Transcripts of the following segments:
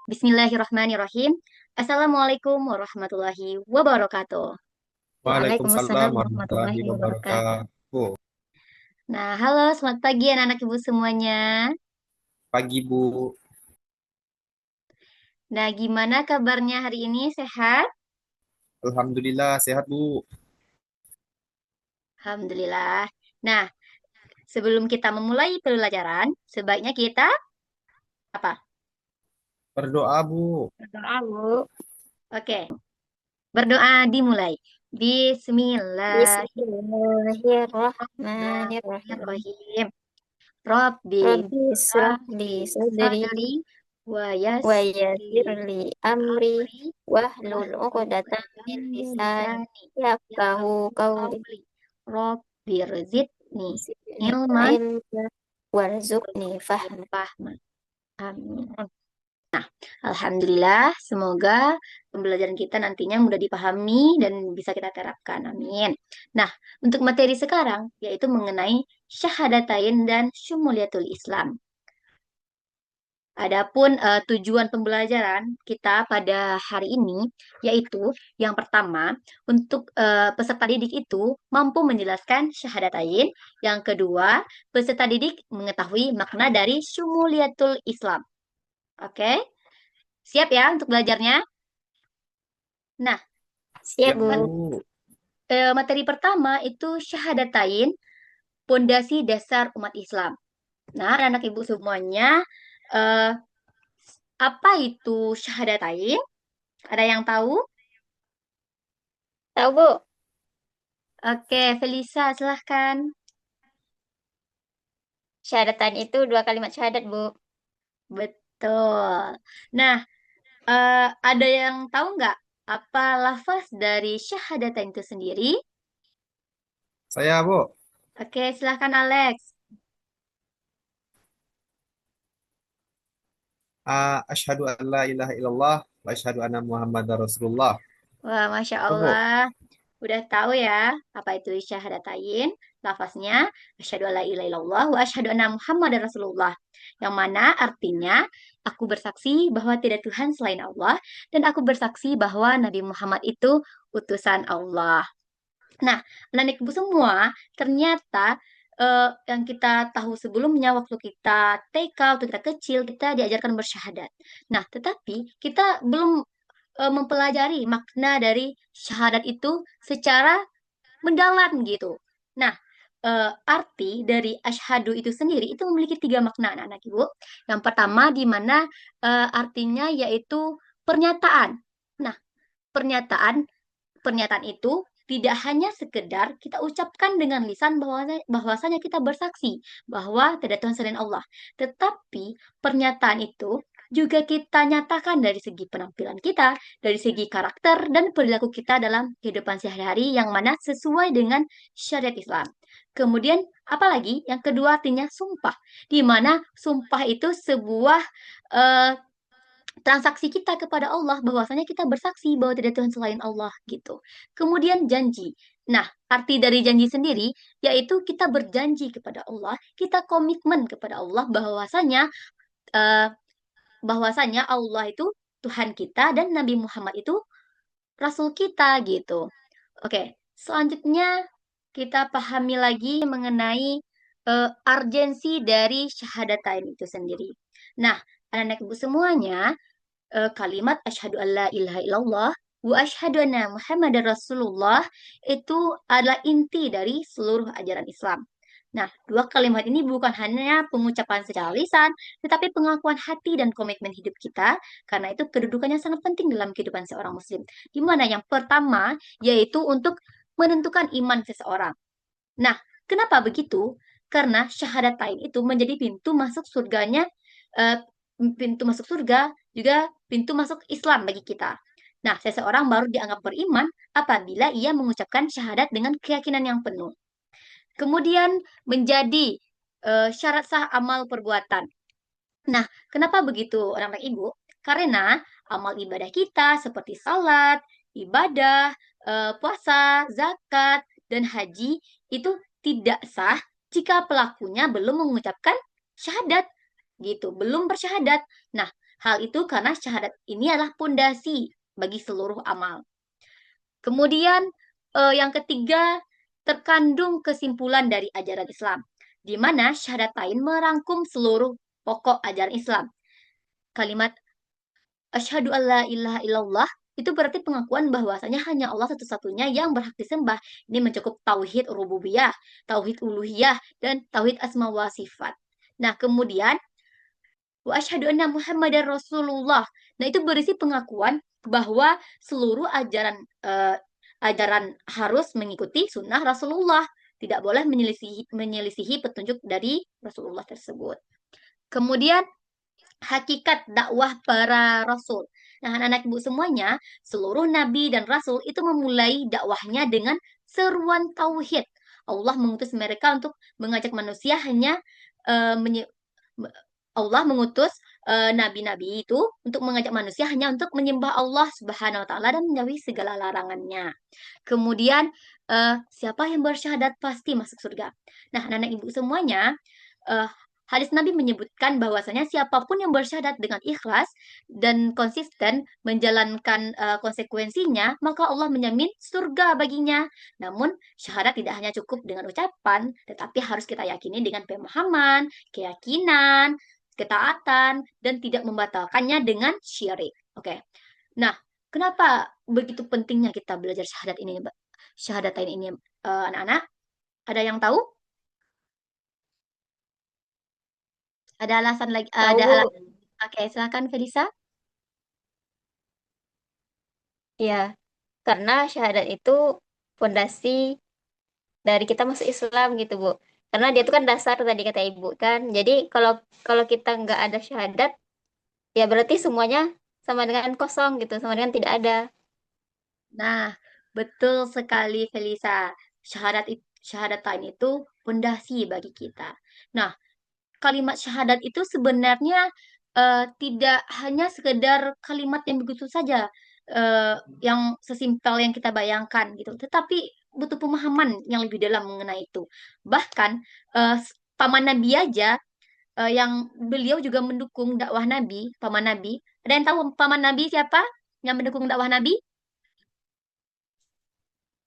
Bismillahirrahmanirrahim. Assalamualaikum warahmatullahi wabarakatuh. Waalaikumsalam Waalaikumsalam warahmatullahi warahmatullahi wabarakatuh. wabarakatuh. Nah, halo, selamat pagi anak-anak ibu semuanya. Pagi Bu, Nah, gimana kabarnya hari ini? Sehat? Alhamdulillah sehat Bu. Alhamdulillah. Nah, sebelum kita memulai pelajaran, sebaiknya kita apa? Berdoa Bu. Berdoa, Bu. Oke, berdoa dimulai. Bismillahirrahmanirrahim. Bismillahirrahmanirrahim. Rabbi Rabbi israh li Rabbi sadri sadri wa wa yassir yassir li amri amri wahlul wahlul 'uqdatam uqdatam min min lisani lisani yafqahu yafqahu qawli. qawli. Rabbir zidni Zidni ilman ilma warzuqni warzuqni fahma. fahman. Amin. Alhamdulillah, semoga pembelajaran kita nantinya mudah dipahami dan bisa kita terapkan. Amin. Nah, untuk materi sekarang yaitu mengenai syahadatain dan syumuliyatul Islam. Adapun tujuan pembelajaran kita pada hari ini yaitu yang pertama untuk peserta didik itu mampu menjelaskan syahadatain, yang kedua peserta didik mengetahui makna dari syumuliyatul Islam. Oke, siap ya untuk belajarnya? Nah, Siap, Siap Bu. Bu. materi pertama itu syahadatain, pondasi dasar umat Islam. Nah, anak ibu semuanya, eh, apa itu syahadatain? Ada yang tahu? Tahu, Bu? Oke, Felisa, silahkan. Syahadatan itu dua kalimat syahadat, Bu. Betul. Nah, ada yang tahu nggak apa lafaz dari syahadatain itu sendiri? Saya Bu. Oke, silahkan Alex. Asyhadu an la ilaha illallah wa asyhadu anna Muhammadar Rasulullah. Wah, Masya Itu Bu. Allah. Udah tahu ya apa itu syahadatain? Lafaznya asyhadu alla ilaha illallah wa asyhadu anna Muhammadar Rasulullah. Yang mana artinya aku bersaksi bahwa tidak Tuhan selain Allah dan aku bersaksi bahwa Nabi Muhammad itu utusan Allah. Nah, anak ibu semua, ternyata yang kita tahu sebelumnya waktu kita TK, waktu kita kecil, kita diajarkan bersyahadat. Nah, tetapi kita belum mempelajari makna dari syahadat itu secara mendalam gitu. Nah, arti dari asyhadu itu sendiri itu memiliki tiga makna anak-anak ibu. Yang pertama di mana artinya yaitu pernyataan. Nah, pernyataan pernyataan itu tidak hanya sekedar kita ucapkan dengan lisan bahwasanya kita bersaksi bahwa tidak Tuhan selain Allah, tetapi pernyataan itu juga kita nyatakan dari segi penampilan kita, dari segi karakter dan perilaku kita dalam kehidupan sehari-hari yang mana sesuai dengan syariat Islam. Kemudian apalagi yang kedua artinya sumpah, di mana sumpah itu sebuah eh, transaksi kita kepada Allah bahwasanya kita bersaksi bahwa tidak Tuhan selain Allah gitu. Kemudian janji. Nah, arti dari janji sendiri yaitu kita berjanji kepada Allah, kita komitmen kepada Allah eh, bahwasanya Allah itu Tuhan kita dan Nabi Muhammad itu Rasul kita gitu. Oke, selanjutnya kita pahami lagi mengenai urgensi dari syahadatain itu sendiri. Nah, anak-anak ibu semuanya, kalimat asyhadu alla ilaha illallah wa asyhadu anna Muhammadar Rasulullah itu adalah inti dari seluruh ajaran Islam. Nah, dua kalimat ini bukan hanya pengucapan secara lisan, tetapi pengakuan hati dan komitmen hidup kita, karena itu kedudukannya sangat penting dalam kehidupan seorang muslim. Di mana yang pertama, yaitu untuk menentukan iman seseorang. Nah, kenapa begitu? Karena syahadatain itu menjadi pintu masuk surganya, eh, pintu masuk surga, juga pintu masuk Islam bagi kita. Nah, seseorang baru dianggap beriman apabila ia mengucapkan syahadat dengan keyakinan yang penuh. Kemudian menjadi syarat sah amal perbuatan. Nah, kenapa begitu, anak-anak ibu? Karena amal ibadah kita seperti salat, ibadah, puasa, zakat, dan haji itu tidak sah jika pelakunya belum mengucapkan syahadat gitu, belum bersyahadat. Nah, Hal itu karena syahadat ini adalah pondasi bagi seluruh amal. Kemudian yang ketiga, terkandung kesimpulan dari ajaran Islam, di mana syahadatain merangkum seluruh pokok ajaran Islam. Kalimat asyhadu alla ilaha illallah itu berarti pengakuan bahwasanya hanya Allah satu-satunya yang berhak disembah. Ini mencakup tauhid rububiyah, tauhid uluhiyah, dan tauhid asma wa sifat. Nah, kemudian wa asyhadu anna Muhammadar Rasulullah. Nah, itu berisi pengakuan bahwa seluruh ajaran harus mengikuti sunnah Rasulullah, tidak boleh menyelisihi petunjuk dari Rasulullah tersebut. Kemudian hakikat dakwah para rasul. Nah, anak-anak ibu semuanya, seluruh nabi dan rasul itu memulai dakwahnya dengan seruan tauhid. Allah mengutus mereka untuk mengajak manusia hanya eh, menye- Allah mengutus nabi-nabi itu untuk mengajak manusia hanya untuk menyembah Allah Subhanahu wa taala dan menjauhi segala larangannya. Kemudian siapa yang bersyahadat pasti masuk surga. Nah, anak-anak ibu semuanya, eh, hadis Nabi menyebutkan bahwasanya siapapun yang bersyahadat dengan ikhlas dan konsisten menjalankan konsekuensinya, maka Allah menjamin surga baginya. Namun, syahadat tidak hanya cukup dengan ucapan, tetapi harus kita yakini dengan pemahaman, keyakinan, ketaatan, dan tidak membatalkannya dengan syirik. Oke. Nah, kenapa begitu pentingnya kita belajar syahadat ini, Mbak? Syahadatain ini, anak-anak? Ada yang tahu? Ada alasan lagi? Tahu, Ada Bu. alasan? Oke, silakan Felisa. Ya, karena syahadat itu fondasi dari kita masuk Islam gitu, Bu. Karena dia itu kan dasar tadi kata Ibu kan. Jadi kalau kalau kita nggak ada syahadat, ya berarti semuanya sama dengan kosong gitu, sama dengan tidak ada. Nah, betul sekali Felisa. Syahadatain itu fondasi bagi kita. Nah, kalimat syahadat itu sebenarnya tidak hanya sekedar kalimat yang begitu saja, eh, yang sesimpel yang kita bayangkan gitu, tetapi butuh pemahaman yang lebih dalam mengenai itu. Bahkan eh, paman Nabi aja, yang beliau juga mendukung dakwah Nabi, paman Nabi. Ada yang tahu paman Nabi siapa yang mendukung dakwah Nabi?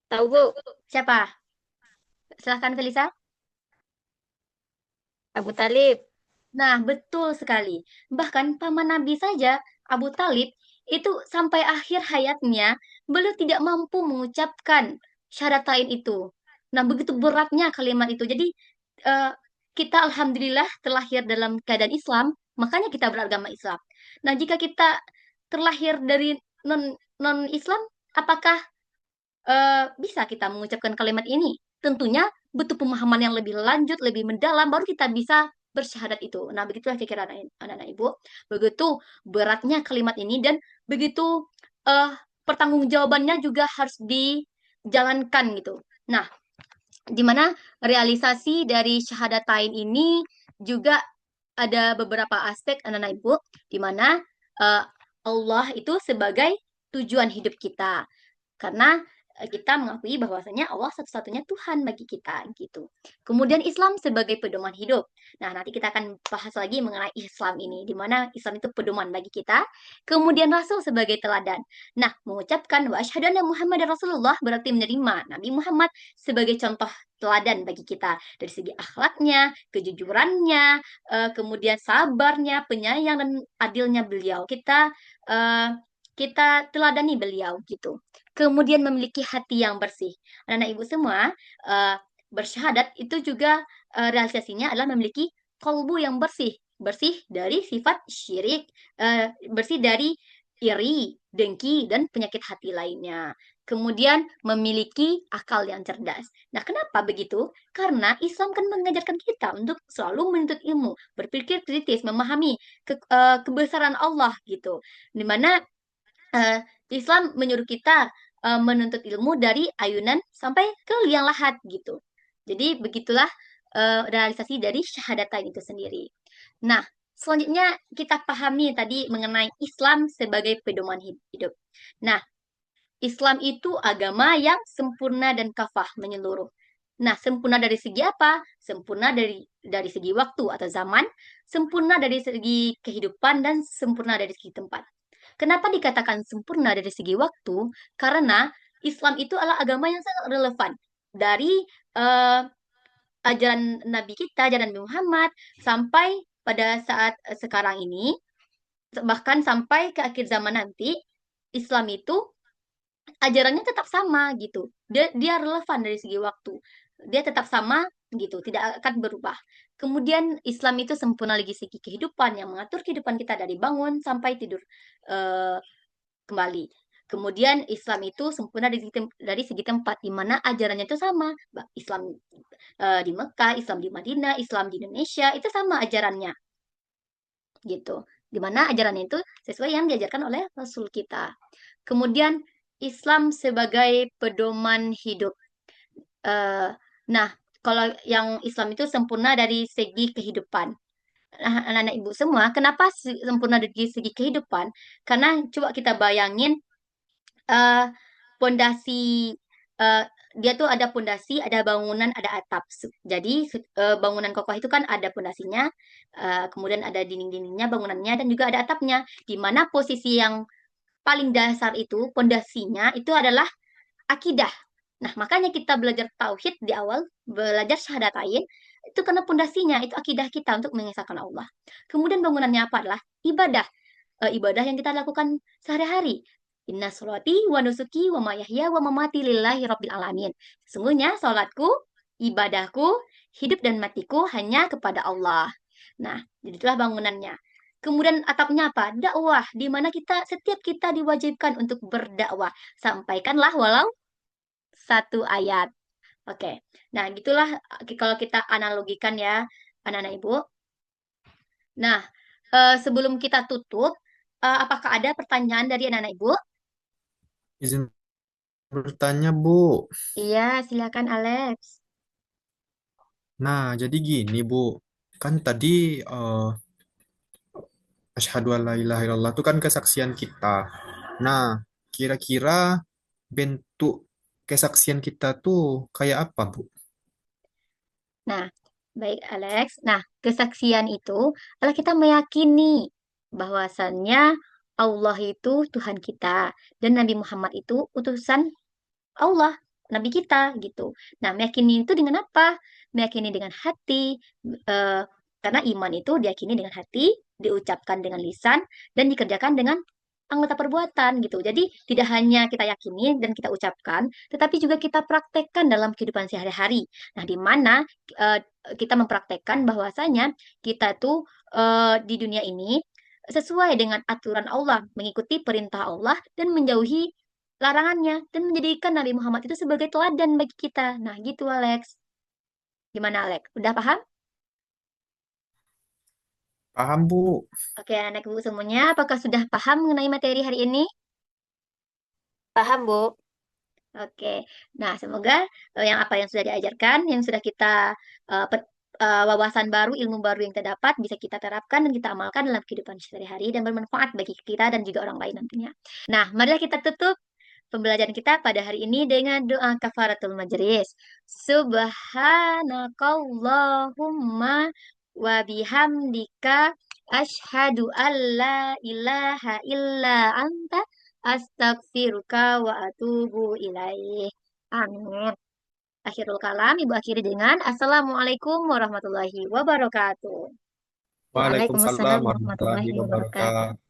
Tahu, Bu? Siapa? Silahkan Felisa. Abu Talib. Nah, betul sekali. Bahkan paman Nabi saja, Abu Talib, itu sampai akhir hayatnya, beliau tidak mampu mengucapkan syahadatain itu. Nah, begitu beratnya kalimat itu. Jadi, eh, kita alhamdulillah terlahir dalam keadaan Islam, makanya kita beragama Islam. Nah, jika kita terlahir dari non Islam, apakah bisa kita mengucapkan kalimat ini? Tentunya butuh pemahaman yang lebih lanjut, lebih mendalam, baru kita bisa bersyahadat itu. Nah, begitulah pikiran anak-anak ibu. Begitu beratnya kalimat ini dan begitu eh, pertanggungjawabannya juga harus dijalankan gitu. Nah, di mana realisasi dari syahadatain ini juga ada beberapa aspek anak-anak ibu, di mana eh, Allah itu sebagai tujuan hidup kita. Karena kita mengakui bahwasanya Allah satu-satunya Tuhan bagi kita gitu. Kemudian Islam sebagai pedoman hidup. Nah, nanti kita akan bahas lagi mengenai Islam ini, di mana Islam itu pedoman bagi kita. Kemudian Rasul sebagai teladan. Nah, mengucapkan wa asyhadu anna Muhammadar Rasulullah berarti menerima Nabi Muhammad sebagai contoh teladan bagi kita dari segi akhlaknya, kejujurannya, kemudian sabarnya, penyayang dan adilnya beliau. Eh, kita teladani beliau gitu. Kemudian memiliki hati yang bersih. Anak-anak ibu semua, eh, bersyahadat itu juga realisasinya adalah memiliki kalbu yang bersih, bersih dari sifat syirik, bersih dari iri, dengki, dan penyakit hati lainnya. Kemudian memiliki akal yang cerdas. Nah, kenapa begitu? Karena Islam kan mengajarkan kita untuk selalu menuntut ilmu, berpikir kritis, memahami kebesaran Allah gitu. Dimana Islam menyuruh kita menuntut ilmu dari ayunan sampai ke liang lahat gitu. Jadi begitulah realisasi dari syahadatain itu sendiri. Nah, selanjutnya kita pahami tadi mengenai Islam sebagai pedoman hidup. Nah, Islam itu agama yang sempurna dan kafah menyeluruh. Nah, sempurna dari segi apa? Sempurna dari segi waktu atau zaman, sempurna dari segi kehidupan dan sempurna dari segi tempat. Kenapa dikatakan sempurna dari segi waktu? Karena Islam itu adalah agama yang sangat relevan dari eh, ajaran Nabi kita, ajaran Nabi Muhammad, sampai pada saat sekarang ini, bahkan sampai ke akhir zaman nanti, Islam itu ajarannya tetap sama gitu. Dia relevan dari segi waktu. Dia tetap sama gitu, tidak akan berubah. Kemudian Islam itu sempurna lagi segi kehidupan yang mengatur kehidupan kita dari bangun sampai tidur eh, kembali. Kemudian Islam itu sempurna dari segi tempat di mana ajarannya itu sama. Islam di Mekah, Islam di Madinah, Islam di Indonesia itu sama ajarannya gitu. Di mana ajarannya itu sesuai yang diajarkan oleh Rasul kita. Kemudian Islam sebagai pedoman hidup. Eh, nah, kalau yang Islam itu sempurna dari segi kehidupan. Nah, anak-anak ibu semua, kenapa sempurna dari segi kehidupan? Karena coba kita bayangin eh, pondasi eh, dia tuh ada pondasi, ada bangunan, ada atap. Jadi bangunan kokoh itu kan ada pondasinya, kemudian ada dinding-dindingnya, bangunannya, dan juga ada atapnya. Di mana posisi yang paling dasar itu, pondasinya itu adalah akidah. Nah, makanya kita belajar tauhid di awal, belajar syahadatain, itu karena pondasinya, itu akidah kita untuk mengesahkan Allah. Kemudian bangunannya apa adalah ibadah. Ibadah yang kita lakukan sehari-hari. Inna sholati wa nusuki wa mayahya wa mamati lillahi rabbil alamin. Sesungguhnya salatku, ibadahku, hidup dan matiku hanya kepada Allah. Nah, itulah bangunannya. Kemudian atapnya apa? Dakwah, di mana setiap kita diwajibkan untuk berdakwah. Sampaikanlah walau satu ayat. Oke. Nah, gitulah kalau kita analogikan ya, anak-anak Ibu. Nah, sebelum kita tutup, apakah ada pertanyaan dari anak-anak Ibu? Izin bertanya, Bu. Iya, silakan Alex. Nah, jadi gini, Bu. Kan tadi eh asyhadu alla ilaha illallah itu kan kesaksian kita. Nah, kira-kira bentuk kesaksian kita tuh kayak apa, Bu? Nah, baik Alex. Nah, kesaksian itu adalah kita meyakini bahwasannya Allah itu Tuhan kita dan Nabi Muhammad itu utusan Allah, Nabi kita gitu. Nah, meyakini itu dengan apa? Meyakini dengan hati, eh, karena iman itu diyakini dengan hati, diucapkan dengan lisan, dan dikerjakan dengan anggota perbuatan gitu. Jadi tidak hanya kita yakini dan kita ucapkan, tetapi juga kita praktekkan dalam kehidupan sehari-hari. Nah, di mana eh, kita mempraktekkan bahwasanya kita tuh di dunia ini sesuai dengan aturan Allah, mengikuti perintah Allah dan menjauhi larangannya dan menjadikan Nabi Muhammad itu sebagai teladan bagi kita. Nah, gitu Alex. Gimana Alex? Udah paham? Paham, Bu? Oke, anak ibu semuanya, apakah sudah paham mengenai materi hari ini? Paham, Bu? Oke. Nah, semoga yang sudah diajarkan, yang sudah kita wawasan baru, ilmu baru yang kita dapat bisa kita terapkan dan kita amalkan dalam kehidupan sehari-hari dan bermanfaat bagi kita dan juga orang lain nantinya. Nah, marilah kita tutup pembelajaran kita pada hari ini dengan doa kafaratul majlis. Subhanakallahumma wa bihamdika asyhadu an la ilaha illa anta astaghfiruka wa atubu ilaih. Amin. Akhirul kalam, Ibu akhiri dengan Assalamualaikum warahmatullahi wabarakatuh. Waalaikumsalam Waalaikumsalam warahmatullahi warahmatullahi wabarakatuh. wabarakatuh.